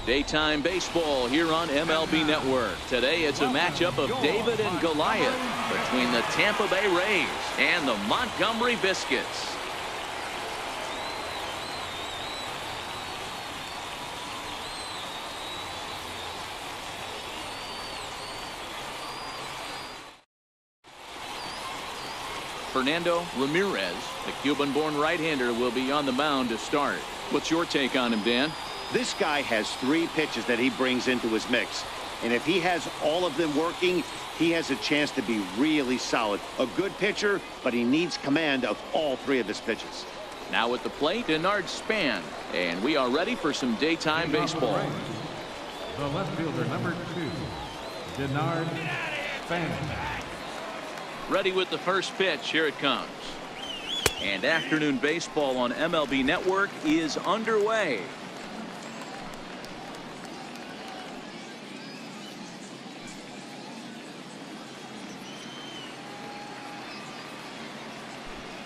Daytime baseball here on MLB Network. Today it's a matchup of David and Goliath between the Tampa Bay Rays and the Montgomery Biscuits. Fernando Ramirez, the Cuban-born right-hander, will be on the mound to start. What's your take on him, Dan? This guy has 3 pitches that he brings into his mix. And if he has all of them working, he has a chance to be really solid. A good pitcher, but he needs command of all 3 of his pitches. Now at the plate, Denard Span. And we are ready for some daytime baseball. The left fielder, number 2, Denard Span. Ready with the first pitch. Here it comes. And afternoon baseball on MLB Network is underway.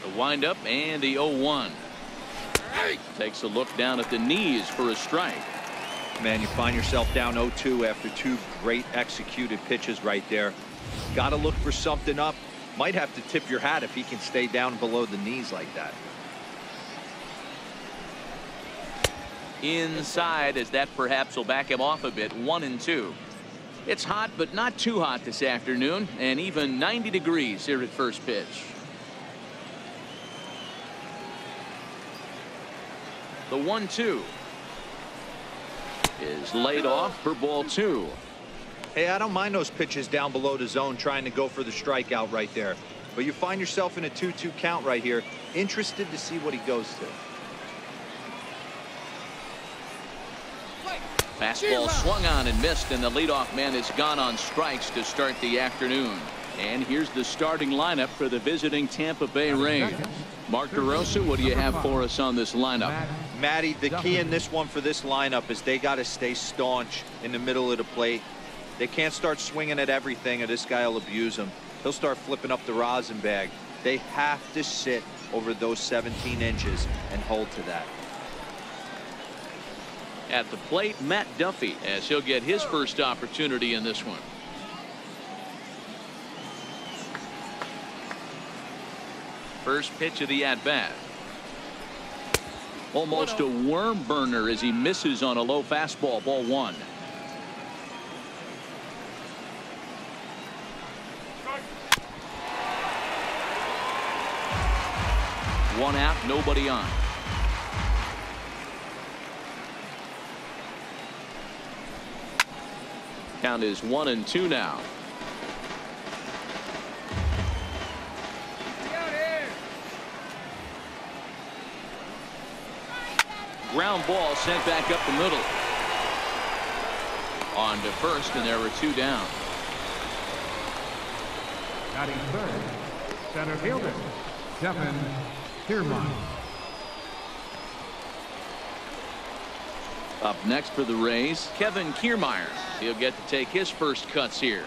The windup and the 0-1. Takes a look down at the knees for a strike. Man, you find yourself down 0-2 after 2 great executed pitches right there. Got to look for something up. Might have to tip your hat if he can stay down below the knees like that. Inside, as that perhaps will back him off a bit. 1-2. It's hot, but not too hot this afternoon, and even 90 degrees here at first pitch. The 1-2 is laid off for ball 2. Hey, I don't mind those pitches down below the zone trying to go for the strikeout right there. But you find yourself in a 2-2 count right here. Interested to see what he goes to. Fastball swung on and missed, and the leadoff man is gone on strikes to start the afternoon. And here's the starting lineup for the visiting Tampa Bay Rays. Mark DeRosa, what do you have for us on this lineup? Matty, the key in this one for this lineup is they got to stay staunch in the middle of the plate. They can't start swinging at everything or this guy will abuse them. He'll start flipping up the rosin bag. They have to sit over those 17 inches and hold to that. At the plate, Matt Duffy, as he'll get his first opportunity in this one. First pitch of the at-bat. Almost a worm burner as he misses on a low fastball. Ball 1. One out, nobody on. Count is 1-2 now. Ground ball sent back up the middle. On to first, and there were 2 down. Batting third, center fielder, Kevin Kiermaier. Up next for the Rays, Kevin Kiermaier. He'll get to take his first cuts here.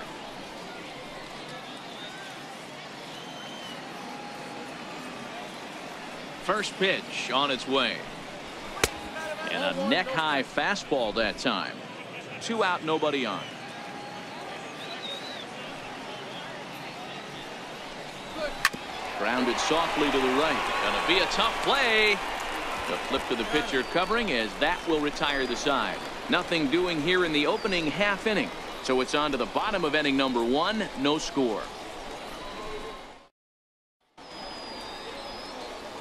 First pitch on its way. And a neck-high fastball that time. 2 out, nobody on. Grounded softly to the right. Gonna be a tough play. The flip to the pitcher covering, as that will retire the side. Nothing doing here in the opening half inning. So it's on to the bottom of inning number 1. No score.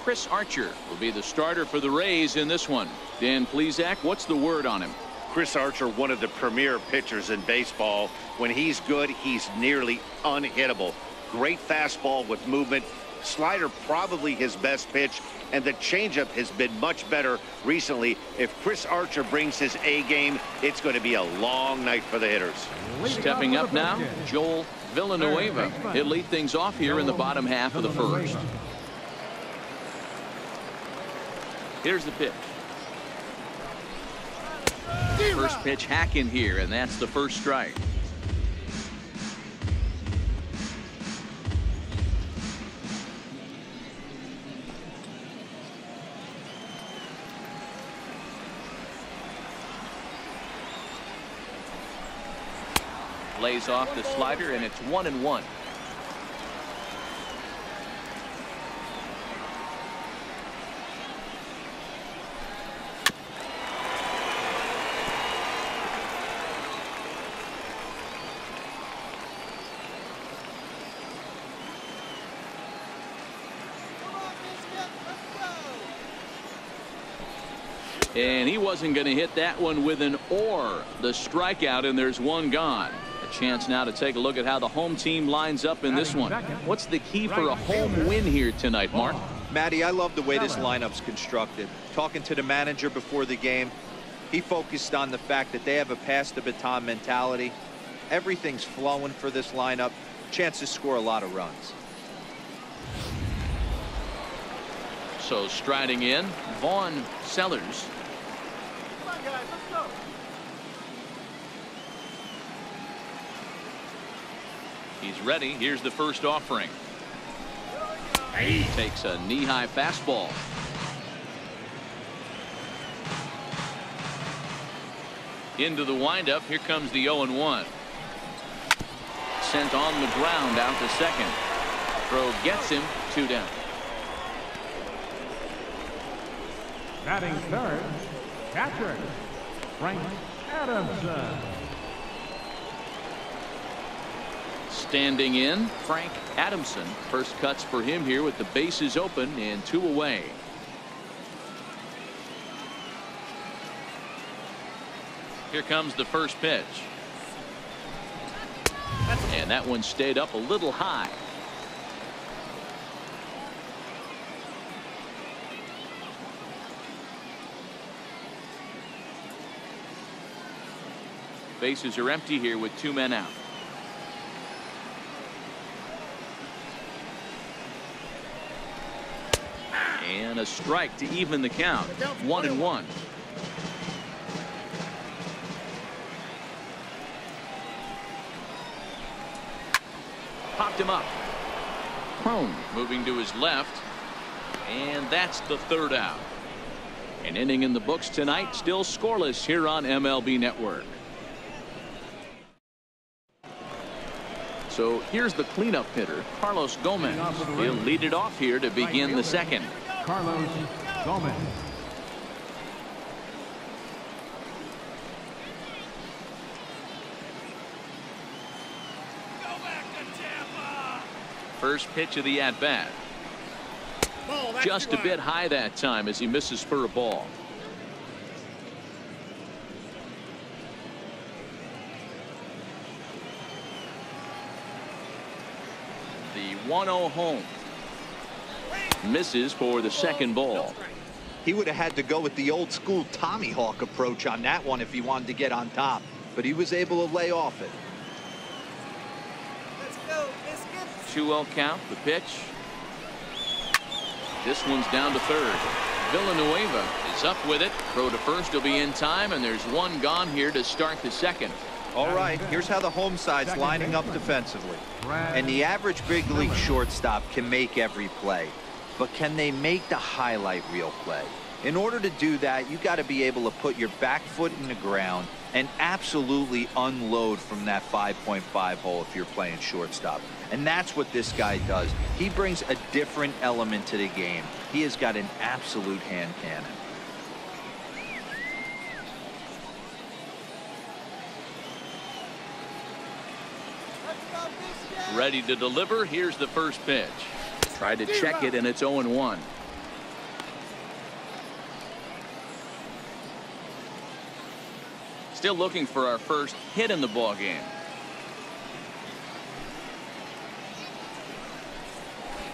Chris Archer will be the starter for the Rays in this one. Dan Plesac, what's the word on him? Chris Archer, one of the premier pitchers in baseball. When he's good, he's nearly unhittable. Great fastball with movement. Slider probably his best pitch, and the changeup has been much better recently. If Chris Archer brings his A game, it's going to be a long night for the hitters. Stepping up now, Joel Villanueva. He'll lead things off here in the bottom half of the first. Here's the pitch. First pitch hack in here, and that's the first strike. Lays off the slider, and it's 1-1. And he wasn't going to hit that one with an or. The strikeout, and there's one gone. A chance now to take a look at how the home team lines up in this one. What's the key for a home win here tonight, Mark? Matty, I love the way this lineup's constructed. Talking to the manager before the game, he focused on the fact that they have a pass the baton mentality. Everything's flowing for this lineup. Chance to score a lot of runs. So striding in, Vaughn Sellers. Come on, guys, let's go. He's ready. Here's the first offering. He takes a knee-high fastball. Into the windup. Here comes the 0-1. Sent on the ground out to second. Throw gets him. 2 down. Batting third, catcher, Frank Adamson. Standing in, Frank Adamson. First cuts for him here with the bases open and 2 away. Here comes the first pitch. And that one stayed up a little high. Bases are empty here with 2 men out. And a strike to even the count. 1-1. Popped him up. Crone moving to his left. And that's the 3rd out. An inning in the books tonight, still scoreless here on MLB Network. So here's the cleanup hitter, Carlos Gomez. He'll lead it off here to begin the second. Carlos Gomez. Go back to Tampa. First pitch of the at-bat. Just a bit high that time as he misses for a ball. The 1-0 home. Misses for the second ball. He would have had to go with the old school Tommy Hawk approach on that one if he wanted to get on top, but he was able to lay off it. Let's go, Biscuits. 2-0 count. The pitch. This one's down to third. Villanueva is up with it. Throw to first will be in time, and there's one gone here to start the second. All right, here's how the home side's lining up defensively. And the average big league shortstop can make every play, but can they make the highlight reel play? In order to do that, you got to be able to put your back foot in the ground and absolutely unload from that 5.5 hole if you're playing shortstop. And that's what this guy does. He brings a different element to the game. He has got an absolute hand cannon. Ready to deliver. Here's the first pitch. Tried to check it, and it's 0-1. Still looking for our first hit in the ball game.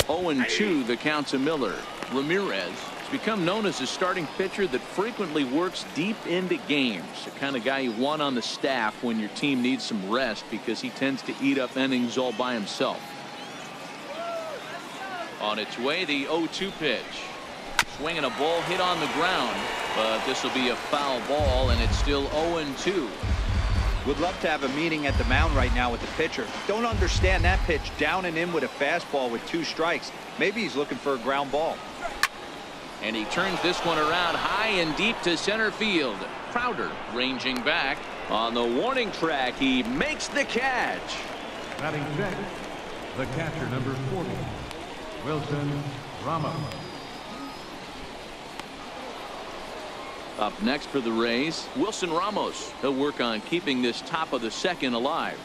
0-2 the count to Miller. Ramirez has become known as a starting pitcher that frequently works deep into games. The kind of guy you want on the staff when your team needs some rest, because he tends to eat up innings all by himself. On its way, the 0-2 pitch. Swinging a ball hit on the ground, but this will be a foul ball, and it's still 0-2. Would love to have a meeting at the mound right now with the pitcher. Don't understand that pitch down and in with a fastball with 2 strikes. Maybe he's looking for a ground ball. And he turns this one around high and deep to center field. Crowder ranging back on the warning track. He makes the catch. Batting sixth, the catcher, number 40, Wilson Ramos. Up next for the Rays, Wilson Ramos. He'll work on keeping this top of the second alive.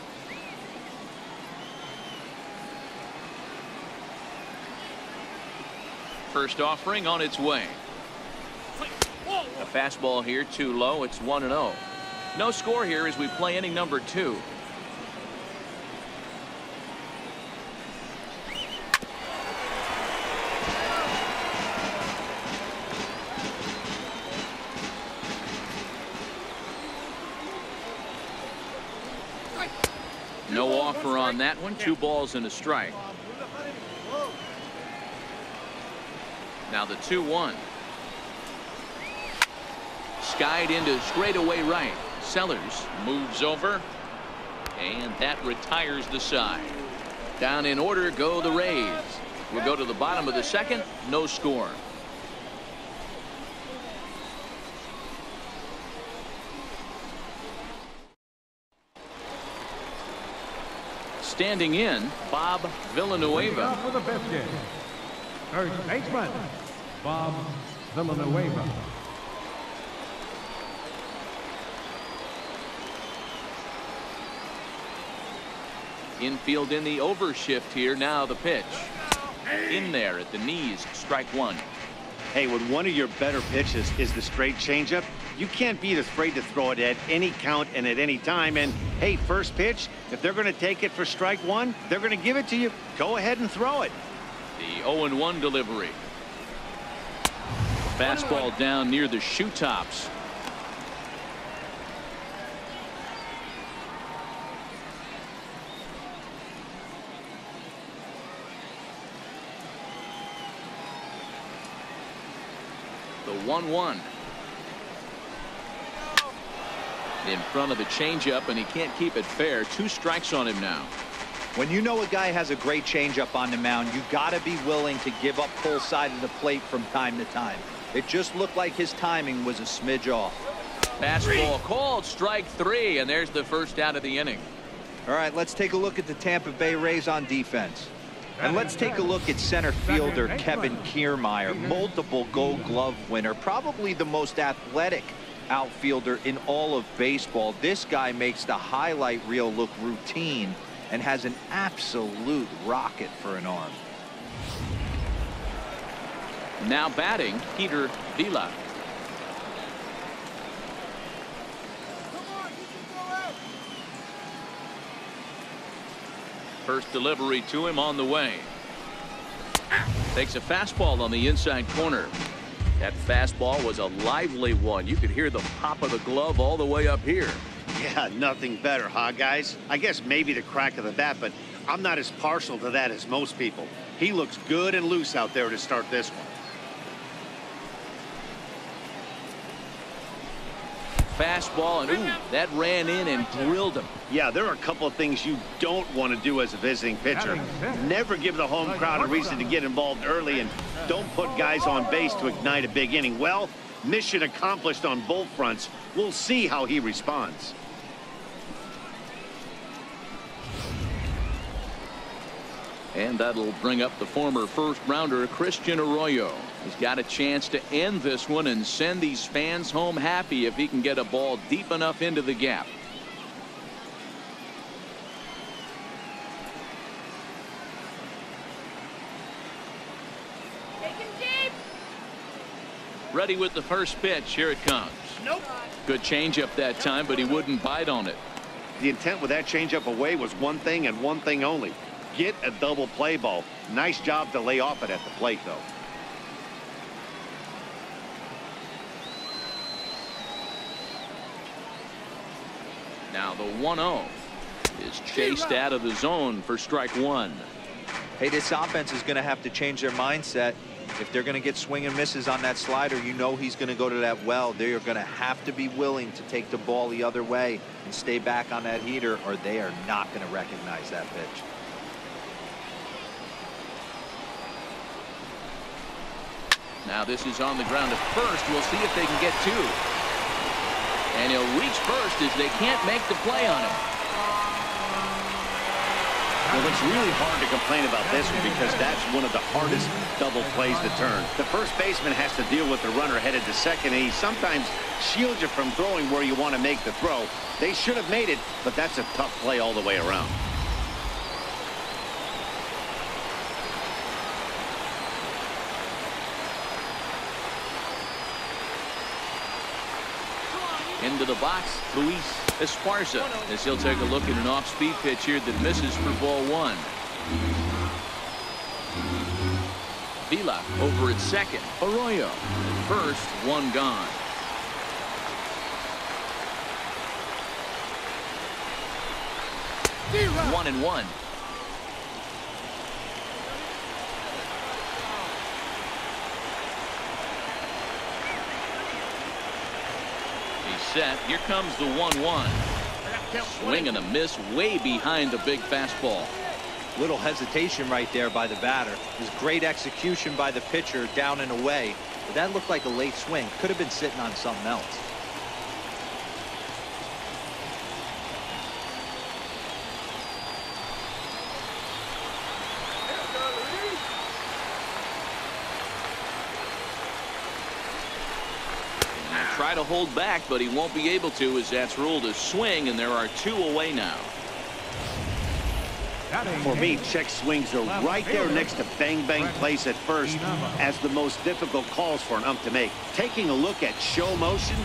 First offering on its way. A fastball here too low. It's 1-0. No score here as we play inning number 2. No offer on that one. 2 balls and a strike. Now the 2-1. Skied into straightaway right. Sellers moves over, and that retires the side. Down in order go the Rays. We'll go to the bottom of the second. No score. Standing in, Bob Villanueva. For the Biscuits, first baseman, Bob Villanueva. Infield in the overshift here. Now the pitch. In there at the knees. Strike 1. Hey, when one of your better pitches is the straight changeup, you can't be afraid to throw it at any count and at any time. And hey, first pitch, if they're going to take it for strike 1, they're going to give it to you. Go ahead and throw it. The 0-1 delivery. Fastball down near the shoe tops. The 1-1. In front of the changeup, and he can't keep it fair. 2 strikes on him now. When you know a guy has a great changeup on the mound, you got to be willing to give up full side of the plate from time to time. It just looked like his timing was a smidge off. Fastball called, strike 3, and there's the first out of the inning. All right, let's take a look at the Tampa Bay Rays on defense. And let's take a look at center fielder Kevin Kiermaier, multiple Gold Glove winner, probably the most athletic outfielder in all of baseball. This guy makes the highlight reel look routine and has an absolute rocket for an arm. Now batting, Peter Vila. First delivery to him on the way. Takes a fastball on the inside corner. That fastball was a lively one. You could hear the pop of the glove all the way up here. Yeah, nothing better, huh, guys? I guess maybe the crack of the bat, but I'm not as partial to that as most people. He looks good and loose out there to start this one. Fastball, and ooh, that ran in and drilled him. Yeah, there are a couple of things you don't want to do as a visiting pitcher. Never give the home crowd a reason to get involved early, and don't put guys on base to ignite a big inning. Well, mission accomplished on both fronts. We'll see how he responds. And that'll bring up the former first-rounder Christian Arroyo. He's got a chance to end this one and send these fans home happy if he can get a ball deep enough into the gap. Ready with the first pitch. Here it comes. Nope. Good changeup that time, but he wouldn't bite on it. The intent with that changeup away was one thing and one thing only. Get a double play ball. Nice job to lay off it at the plate, though. Now the 1-0 is chased out of the zone for strike 1. Hey, this offense is going to have to change their mindset. If they're going to get swing and misses on that slider, you know he's going to go to that well. They are going to have to be willing to take the ball the other way and stay back on that heater, or they are not going to recognize that pitch. Now this is on the ground at first. We'll see if they can get two. And he'll reach first as they can't make the play on him. Well, it's really hard to complain about this one because that's one of the hardest double plays to turn. The first baseman has to deal with the runner headed to second, and he sometimes shields you from throwing where you want to make the throw. They should have made it, but that's a tough play all the way around. Into the box, Luis Esparza, as he'll take a look at an off-speed pitch here that misses for ball one. Vila over at second. Arroyo at first, one gone. One and one. Set. Here comes the 1-1. Swing and a miss way behind the big fastball. Little hesitation right there by the batter. It was great execution by the pitcher down and away. But that looked like a late swing. Could have been sitting on something else. Try to hold back, but he won't be able to, as that's ruled a swing, and there are two away now. For me, check swings are right there next to bang bang plays at first as the most difficult calls for an ump to make. Taking a look at show motion,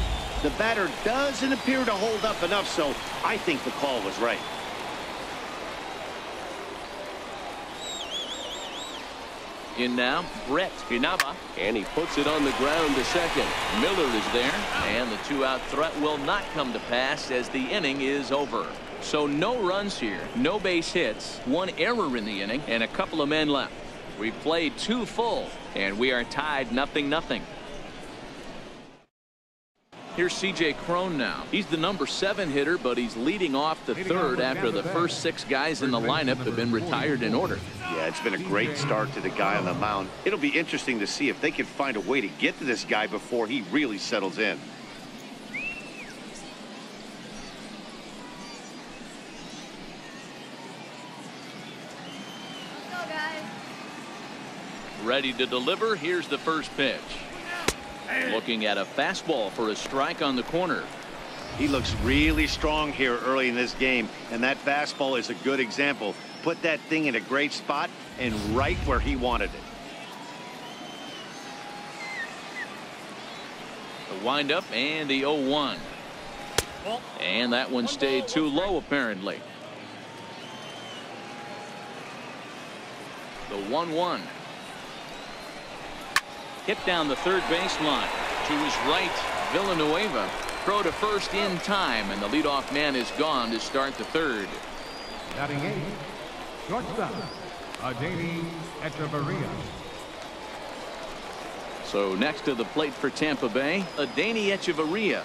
the batter doesn't appear to hold up enough, so I think the call was right. In now, Brett Inaba, and he puts it on the ground to second. Miller is there, and the two-out threat will not come to pass as the inning is over. So no runs here, no base hits, one error in the inning, and a couple of men left. We've played two full, and we are tied 0-0. Here's C.J. Cron now. He's the number 7 hitter, but he's leading off the third after the first 6 guys in the lineup have been retired in order. Yeah, it's been a great start to the guy on the mound. It'll be interesting to see if they can find a way to get to this guy before he really settles in. Let's go, guys. Ready to deliver. Here's the first pitch. Looking at a fastball for a strike on the corner. He looks really strong here early in this game, and that fastball is a good example. Put that thing in a great spot and right where he wanted it. The windup and the 0-1. And that one stayed too low, apparently. The 1-1. Hit down the third baseline. To his right, Villanueva. Throw to first in time, and the leadoff man is gone to start the third. Batting 8, shortstop, Adeiny Echeverria. So next to the plate for Tampa Bay, Adeiny Echeverria.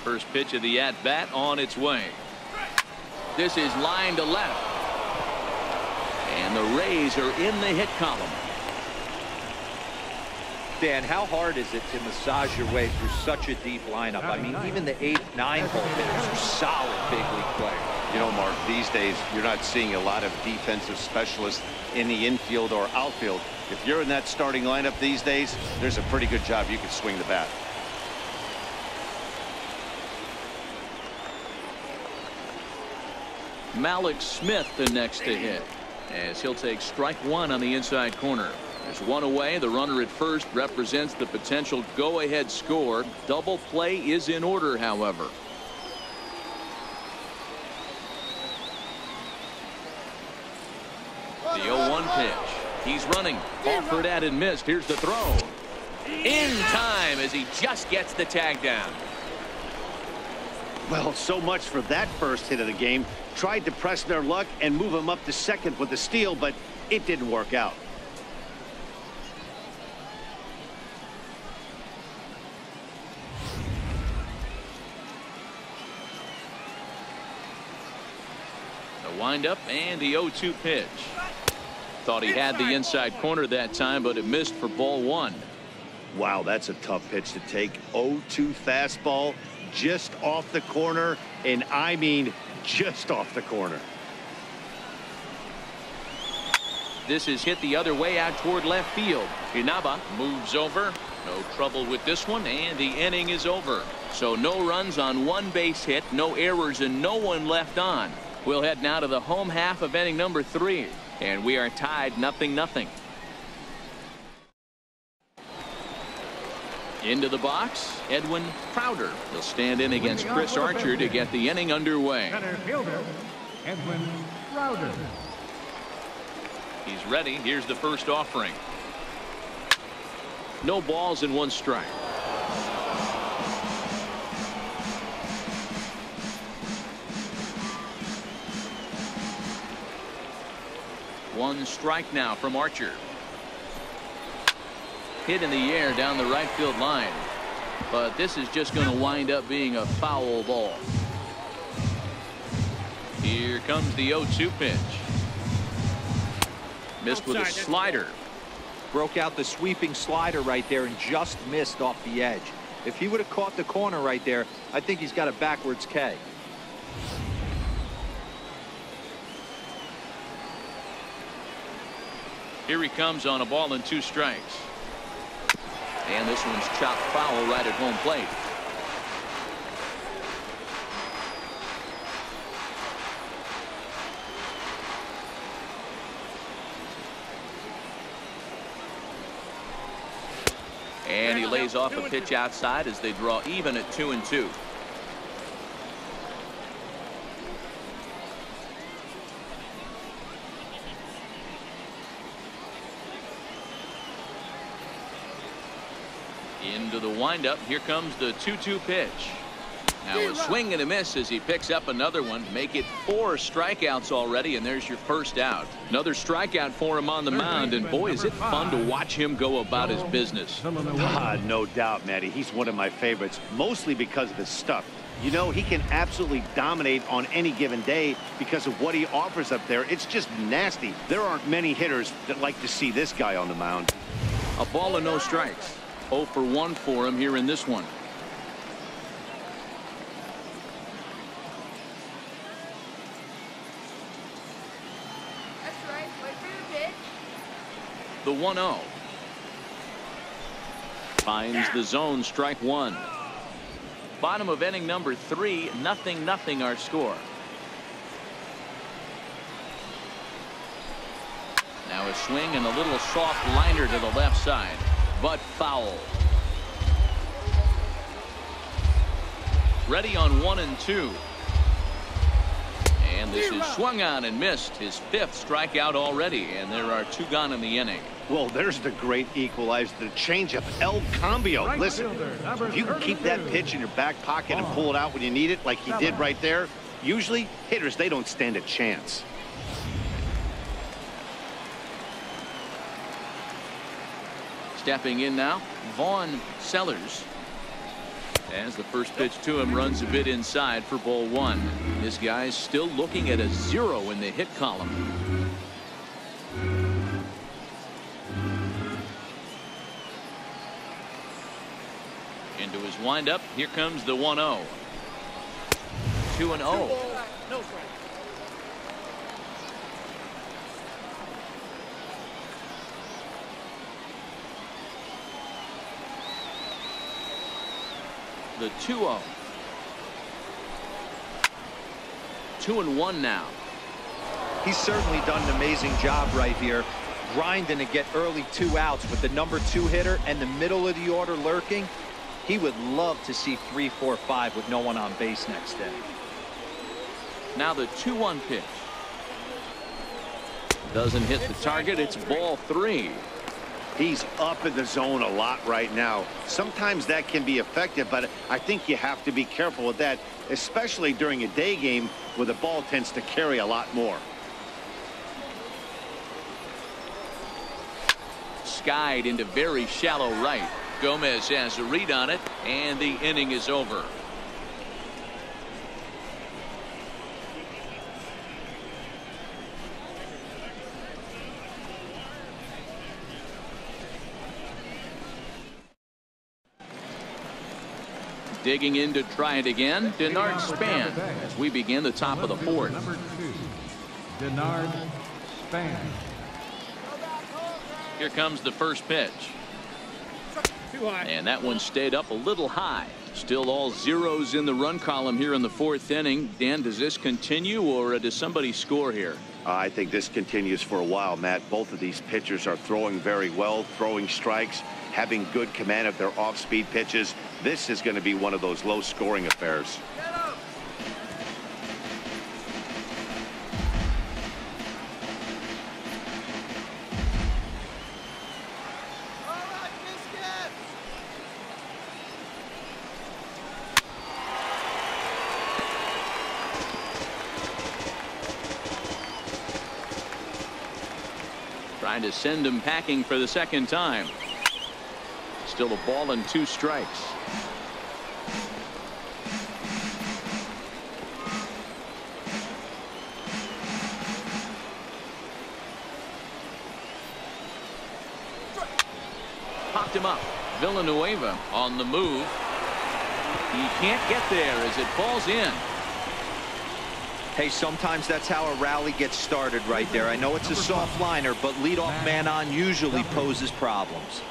First pitch of the at-bat on its way. This is line to left. And the Rays are in the hit column. Dan, how hard is it to massage your way through such a deep lineup? I mean, even the 8, 9 hole hitters are solid big league players. You know, Mark, these days you're not seeing a lot of defensive specialists in the infield or outfield. If you're in that starting lineup these days, there's a pretty good job you can swing the bat. Malik Smith the next to hit, as he'll take strike one on the inside corner. There's one away. The runner at first represents the potential go-ahead score. Double play is in order, however. The 0-1 pitch. He's running. Offered at and missed. Here's the throw. In time as he just gets the tag down. Well, so much for that first hit of the game. Tried to press their luck and move him up to second with the steal, but it didn't work out. The windup and the 0-2 pitch. Thought he had the inside corner that time, but it missed for ball one. Wow, that's a tough pitch to take. 0-2 fastball just off the corner, and I mean just off the corner. This is hit the other way out toward left field. Inaba moves over. No trouble with this one, and the inning is over. So no runs on one base hit, no errors, and no one left on. We'll head now to the home half of inning number 3, and we are tied 0-0. Into the box, Edwin Crowder. He'll stand in against Chris Archer to get the inning underway. Center fielder, Edwin Crowder. He's ready. Here's the first offering. No balls and 1 strike. One strike now from Archer. Hit in the air down the right field line, but this is just going to wind up being a foul ball. Here comes the 0-2 pitch. Missed with a slider. Broke out the sweeping slider right there and just missed off the edge. If he would have caught the corner right there, I think he's got a backwards K. Here he comes on a ball and 2 strikes. And this one's chopped foul right at home plate. And he lays off a pitch outside as they draw even at 2-2. Into the windup. Here comes the 2-2 pitch. Now a swing and a miss as he picks up another one. Make it 4 strikeouts already, and there's your first out. Another strikeout for him on the mound, and boy, is it fun to watch him go about his business. No doubt, Matty. He's one of my favorites, mostly because of his stuff. You know, he can absolutely dominate on any given day because of what he offers up there. It's just nasty. There aren't many hitters that like to see this guy on the mound. A ball and no strikes. 0 for 1 for him here in this one. That's right. Wait for your pitch. The 1-0. Finds the zone, strike 1. Bottom of inning number 3, 0-0 our score. Now a swing and a little soft liner to the left side, but foul. Ready on 1 and 2. And this is swung on and missed. His 5th strikeout already, and there are 2 gone in the inning. Well, there's the great equalizer, the changeup, El Cambio. Listen, if you can keep that pitch in your back pocket and pull it out when you need it, like he did right there, usually hitters, they don't stand a chance. Stepping in now, Vaughn Sellers. As the first pitch to him runs a bit inside for ball 1. This guy's still looking at a 0 in the hit column. Into his windup. Here comes the 1-0. 2-0. No strike. The 2-0. 2-1 now. He's certainly done an amazing job right here, grinding to get early 2 outs with the number 2 hitter and the middle of the order lurking. He would love to see 3, 4, 5 with no one on base next day. Now the 2-1 pitch. Doesn't hit the target. It's ball 3. He's up in the zone a lot right now. Sometimes that can be effective, but I think you have to be careful with that, especially during a day game where the ball tends to carry a lot more. Skied into very shallow right. Gomez has a read on it, and the inning is over. Digging in to try it again, Denard Span, as we begin the top of the fourth. Number 2, Denard Span. Here comes the first pitch. And that one stayed up a little high. Still all zeros in the run column here in the fourth inning. Dan, does this continue, or does somebody score here? I think this continues for a while, Matt. Both of these pitchers are throwing very well, throwing strikes, having good command of their off-speed pitches. This is going to be one of those low-scoring affairs. Trying to send him packing for the second time. Still a ball and 2 strikes. Popped him up. Villanueva on the move. He can't get there as it falls in. Hey, sometimes that's how a rally gets started right there. I know it's a soft liner, but leadoff man on usually poses problems.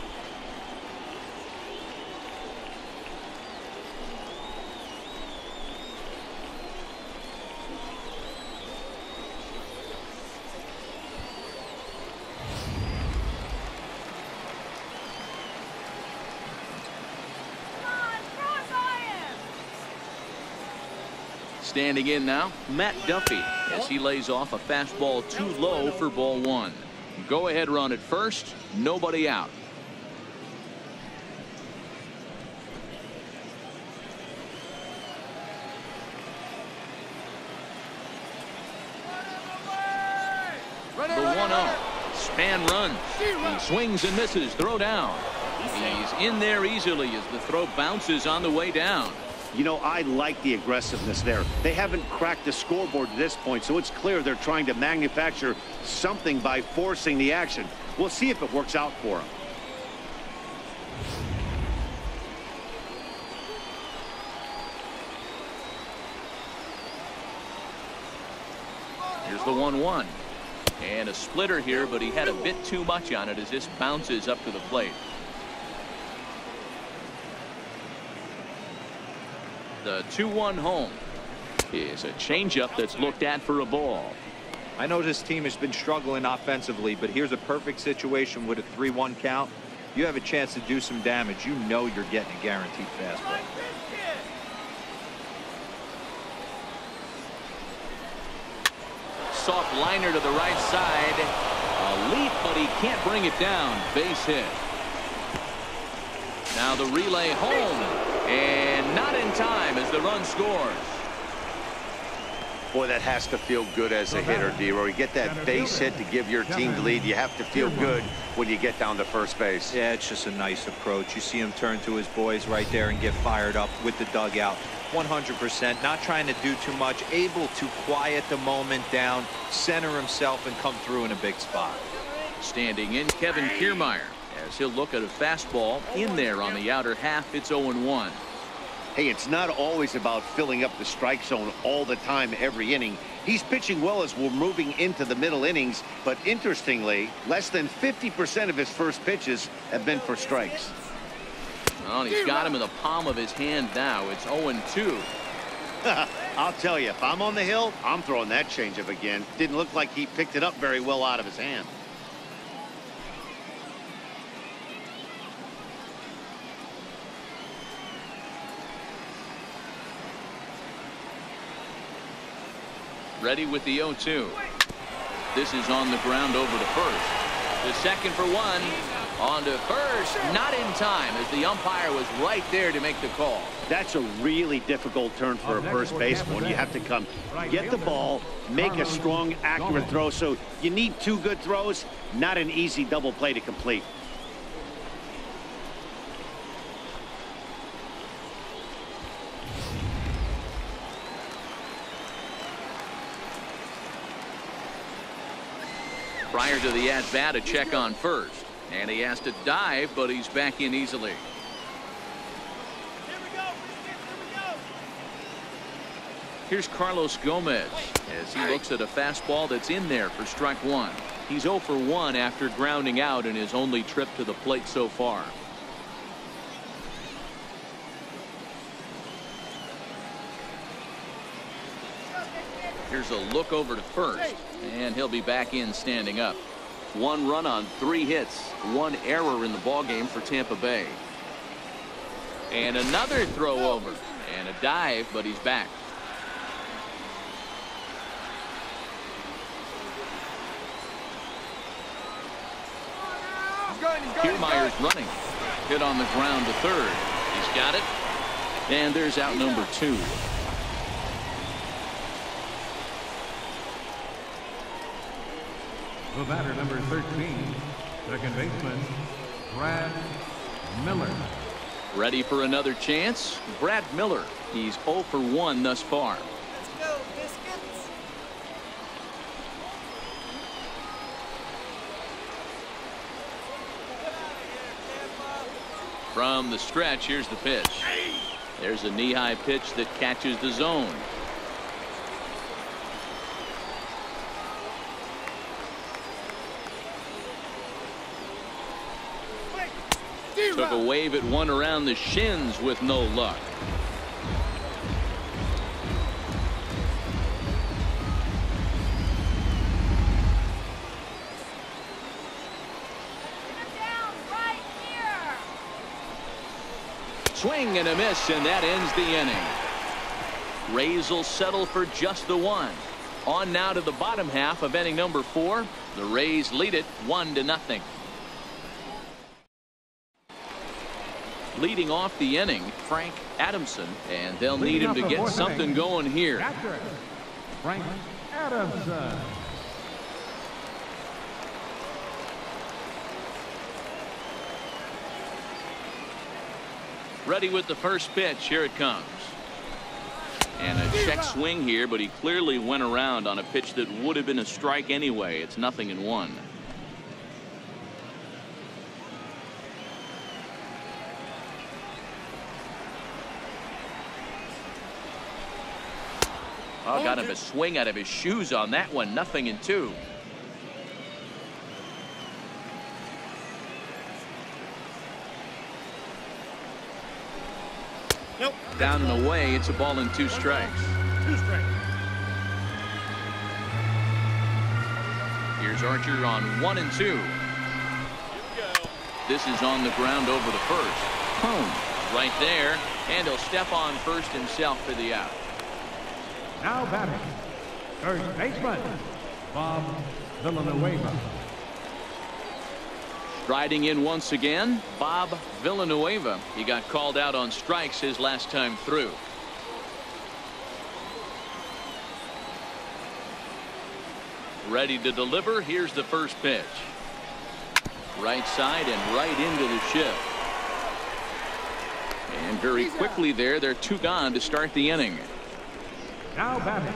Standing in now, Matt Duffy, as he lays off a fastball too low for ball 1. Go ahead run at first, nobody out. The 1-0. Span runs. He swings and misses. Throw down. He's in there easily as the throw bounces on the way down. You know, I like the aggressiveness there. They haven't cracked the scoreboard at this point, so it's clear they're trying to manufacture something by forcing the action. We'll see if it works out for them. Here's the 1-1. And a splitter here, but he had a bit too much on it as this bounces up to the plate. The 2-1 home is a changeup that's looked at for a ball. I know this team has been struggling offensively, but here's a perfect situation with a 3-1 count. You have a chance to do some damage. You know you're getting a guaranteed fastball. Soft liner to the right side. A leap, but he can't bring it down. Base hit. Now the relay home. And not in time as the run scores. Boy, that has to feel good as a hitter, D-Roy. You get that base hit to give your team the lead. You have to feel good when you get down to first base. Yeah, it's just a nice approach. You see him turn to his boys right there and get fired up with the dugout. 100%. Not trying to do too much. Able to quiet the moment down, center himself, and come through in a big spot. Standing in, Kevin Kiermaier, as he'll look at a fastball in there on the outer half. It's 0-1. Hey, it's not always about filling up the strike zone all the time every inning. He's pitching well as we're moving into the middle innings, but interestingly, less than 50% of his first pitches have been for strikes. Well, he's got him in the palm of his hand now. It's 0-2. I'll tell you, if I'm on the hill, I'm throwing that changeup again. Didn't look like he picked it up very well out of his hand. Ready with the 0-2. This is on the ground over to first. The second for 1. On to first. Not in time as the umpire was right there to make the call. That's a really difficult turn for a first baseman. You have to come get the ball, make a strong, accurate throw. So you need 2 good throws, not an easy double play to complete. Prior to the at-bat, a check on first. And he has to dive, but he's back in easily. Here's Carlos Gomez as he looks at a fastball that's in there for strike one. He's 0 for 1 after grounding out in his only trip to the plate so far. Here's a look over to first, and he'll be back in standing up. 1 run on 3 hits, 1 error in the ballgame for Tampa Bay. And another throw over, and a dive, but he's back. Kiermaier's running. Hit on the ground to third. He's got it. And there's out number 2. The batter, number 13, second baseman, Brad Miller. Ready for another chance? Brad Miller. He's 0 for 1 thus far. Let's go, Biscuits. From the stretch, here's the pitch. There's a knee-high pitch that catches the zone. Took a wave at one around the shins with no luck. Down right here. Swing and a miss, and that ends the inning. Rays will settle for just the 1. On now to the bottom half of inning number 4. The Rays lead it 1-0. Leading off the inning, Frank Adamson, and they'll need him to get something going here. Catcher, Frank Adamson. Ready with the first pitch. Here it comes. And a check swing here, but he clearly went around on a pitch that would have been a strike anyway. It's 0-1. Oh, got him a swing out of his shoes on that one. 0-2. Nope. Down and away. It's a ball and 2 strikes. 2 strikes. Here's Archer on 1-2. This is on the ground over the first. Home right there, and he'll step on first himself for the out. Now batting, first baseman, Bob Villanueva. Striding in once again, Bob Villanueva. He got called out on strikes his last time through. Ready to deliver. Here's the first pitch. Right side and right into the shift. And very quickly there, they're 2 gone to start the inning. Now batting,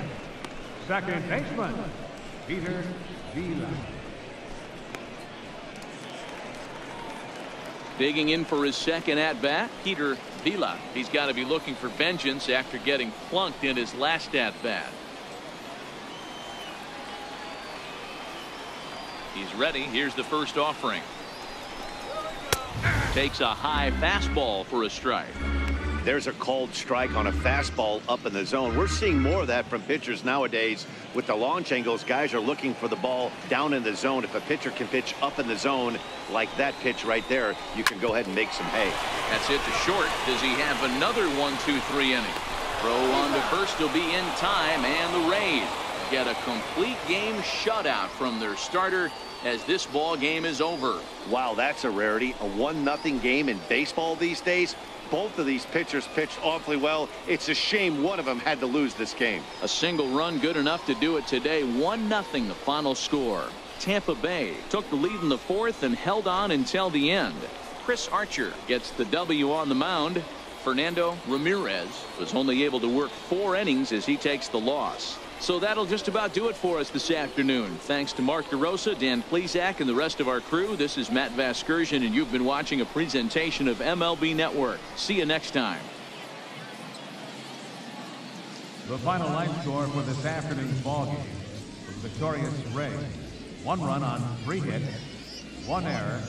second baseman, Peter Vila. Digging in for his second at-bat, Peter Vila. He's got to be looking for vengeance after getting flunked in his last at-bat. He's ready. Here's the first offering. Takes a high fastball for a strike. There's a called strike on a fastball up in the zone. We're seeing more of that from pitchers nowadays. With the launch angles, guys are looking for the ball down in the zone. If a pitcher can pitch up in the zone like that pitch right there, you can go ahead and make some hay. That's it to short. Does he have another 1-2-3 inning? Throw on to first will be in time, and the Rays get a complete game shutout from their starter as this ball game is over. Wow, that's a rarity. A 1-0 game in baseball these days. Both of these pitchers pitched awfully well. It's a shame one of them had to lose this game. A single run good enough to do it today. 1-0 the final score. Tampa Bay took the lead in the 4th and held on until the end. Chris Archer gets the W on the mound. Fernando Ramirez was only able to work 4 innings as he takes the loss. So that'll just about do it for us this afternoon. Thanks to Mark DeRosa, Dan Plesac, and the rest of our crew. This is Matt Vasgersian, and you've been watching a presentation of MLB Network. See you next time. The final line score for this afternoon's ballgame was victorious Rays. 1 run on 3 hits, 1 error,